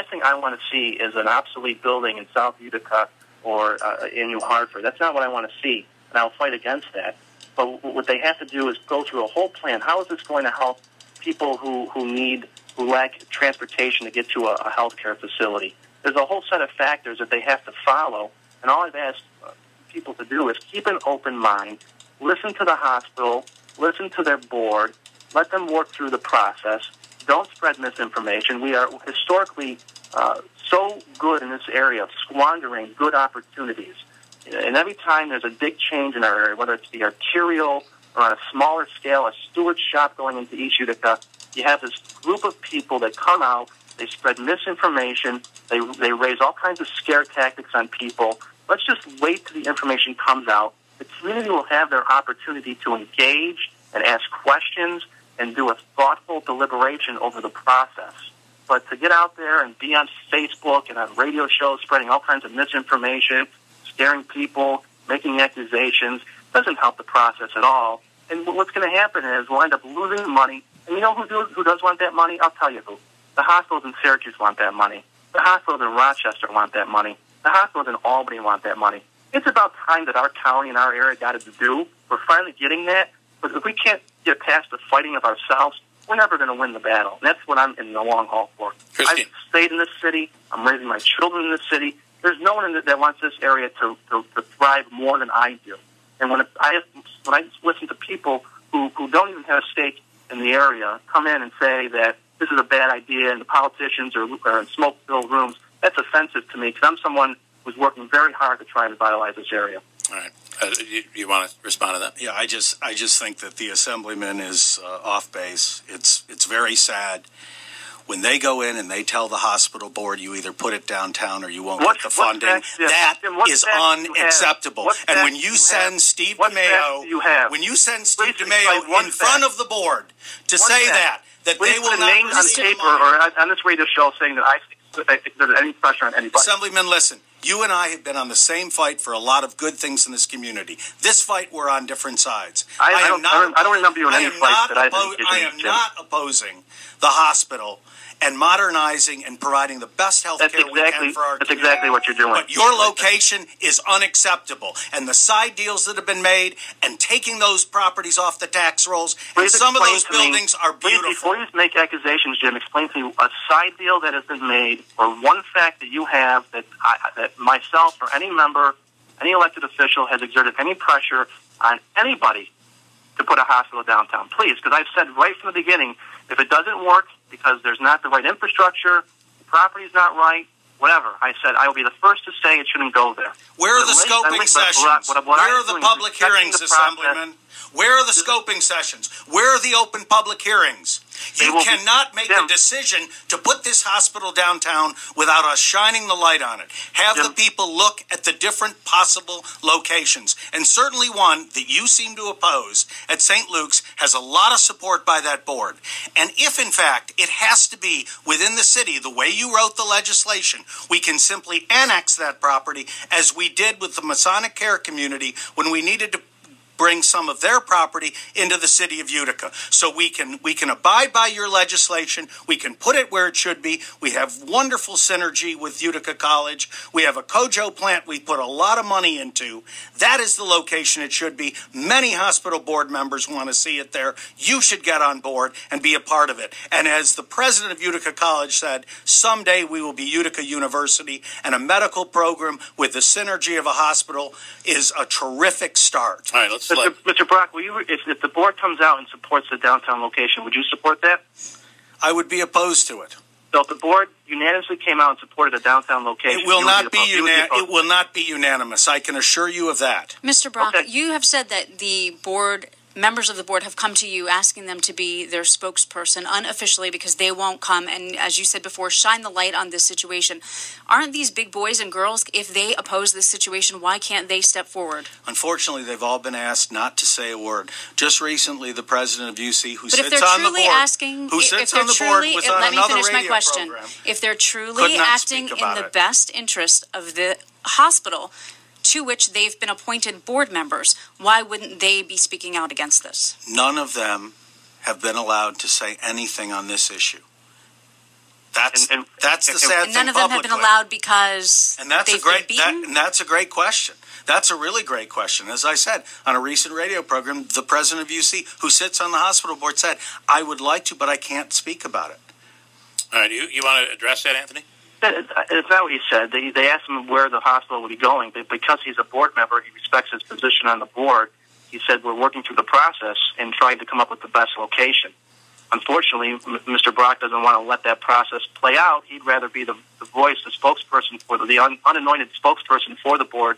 last thing I want to see is an obsolete building in South Utica or in New Hartford. That's not what I want to see, and I'll fight against that. But what they have to do is go through a whole plan. How is this going to help people who lack transportation to get to a healthcare facility? There's a whole set of factors that they have to follow, and all I've asked people to do is keep an open mind, listen to the hospital, listen to their board, let them work through the process. Don't spread misinformation. We are historically so good in this area of squandering good opportunities. And every time there's a big change in our area, whether it's the arterial or on a smaller scale, a Stewart's shop going into East Utica, you have this group of people that come out, they spread misinformation, they raise all kinds of scare tactics on people. Let's just wait till the information comes out. The community will have their opportunity to engage and ask questions and do a thoughtful deliberation over the process. But to get out there and be on Facebook and on radio shows spreading all kinds of misinformation, scaring people, making accusations, doesn't help the process at all. And what's going to happen is we'll end up losing money. And you know who does want that money? I'll tell you who. The hospitals in Syracuse want that money. The hospitals in Rochester want that money. The hospitals in Albany want that money. It's about time that our county and our area got it to do. We're finally getting that. But if we can't get past the fighting of ourselves, we're never going to win the battle. And that's what I'm in the long haul for. Christine. I've stayed in this city. I'm raising my children in this city. There's no one that wants this area to thrive more than I do. And when I listen to people who don't even have a stake in the area come in and say that this is a bad idea and the politicians are in smoke-filled rooms, that's offensive to me because I'm someone who's working very hard to try and revitalize this area. All right. You want to respond to that? Yeah, I just think that the Assemblyman is off base. It's very sad. When they go in and they tell the hospital board, you either put it downtown or you won't get the funding, that is unacceptable. And when you send Steve DeMayo in front of the board to say that they will not on paper or on this radio show saying that there's any pressure on anybody. Assemblyman, listen. You and I have been on the same fight for a lot of good things in this community. This fight, we're on different sides. I don't remember you in any fights that I am not opposing the hospital and modernizing and providing the best health care we can for our community. That's exactly what you're doing. But your location is unacceptable. And the side deals that have been made and taking those properties off the tax rolls, and some of those buildings are beautiful. Before you make accusations, Jim, explain to me a side deal that has been made or one fact that you have that myself or any member, any elected official has exerted any pressure on anybody to put a hospital downtown. Please, because I've said right from the beginning, if it doesn't work because there's not the right infrastructure, the property's not right, whatever, I said I will be the first to say it shouldn't go there. Where are the scoping sessions? Where are the public hearings, Assemblyman? Where are the scoping sessions? Where are the open public hearings? You cannot make a decision to put this hospital downtown without us shining the light on it. Have the people look at the different possible locations. And certainly one that you seem to oppose at St. Luke's has a lot of support by that board. And if, in fact, it has to be within the city, the way you wrote the legislation, we can simply annex that property as we did with the Masonic Care community when we needed to bring some of their property into the city of Utica. So we can abide by your legislation. We can put it where it should be. We have wonderful synergy with Utica College. We have a Kojo plant we put a lot of money into. That is the location it should be. Many hospital board members want to see it there. You should get on board and be a part of it. And as the president of Utica College said, someday we will be Utica University, and a medical program with the synergy of a hospital is a terrific start. All right, let's Mr. Brock, if the board comes out and supports the downtown location, would you support that? I would be opposed to it. So if the board unanimously came out and supported a downtown location, it will not be unanimous. I can assure you of that. Mr. Brock, you have said that the board, members of the board have come to you asking them to be their spokesperson unofficially because they won't come and, as you said before, shine the light on this situation. Aren't these big boys and girls, if they oppose this situation, why can't they step forward? Unfortunately, they've all been asked not to say a word. Just recently, the president of UC, who sits on the board, was on another radio program. If they're truly acting in the best interest of the hospital, to which they've been appointed board members, why wouldn't they be speaking out against this? None of them have been allowed to say anything on this issue. That's the sad thing. And none of them have been allowed because they've been beaten? And that's a great question. That's a really great question. As I said, on a recent radio program, the president of UC, who sits on the hospital board, said, I would like to, but I can't speak about it. All right, you want to address that, Anthony? It's not what he said. They asked him where the hospital would be going. Because he's a board member, he respects his position on the board. He said, we're working through the process and trying to come up with the best location. Unfortunately, Mr. Brock doesn't want to let that process play out. He'd rather be the voice, the spokesperson for the unanointed spokesperson for the board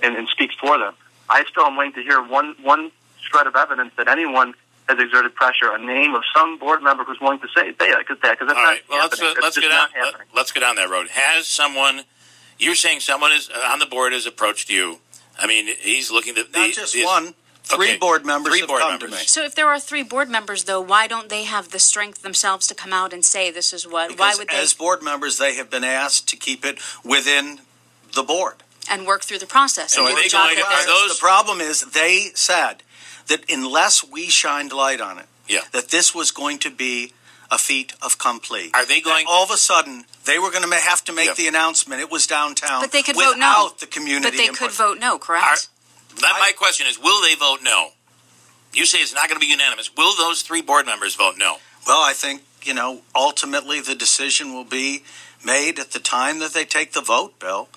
and speak for them. I still am waiting to hear one shred of evidence that anyone has exerted pressure, a name of some board member who's willing to say that, because that's not happening. Let's get on that road. Has someone, you're saying someone is on the board has approached you? I mean, he's looking at not just one. Three board members have come to me. So if there are 3 board members, though, why don't they have the strength themselves to come out and say this is what? Because why would they? As board members, they have been asked to keep it within the board and work through the process. So are they going to? Are those? The problem is they said that unless we shined light on it, that this was going to be a fait accompli. Are they going? All of a sudden, they were going to have to make the announcement. It was downtown, but they could vote no. The community. But they could vote no, correct? My question is, will they vote no? You say it's not going to be unanimous. Will those 3 board members vote no? Well, I think, ultimately the decision will be made at the time that they take the vote, Bill.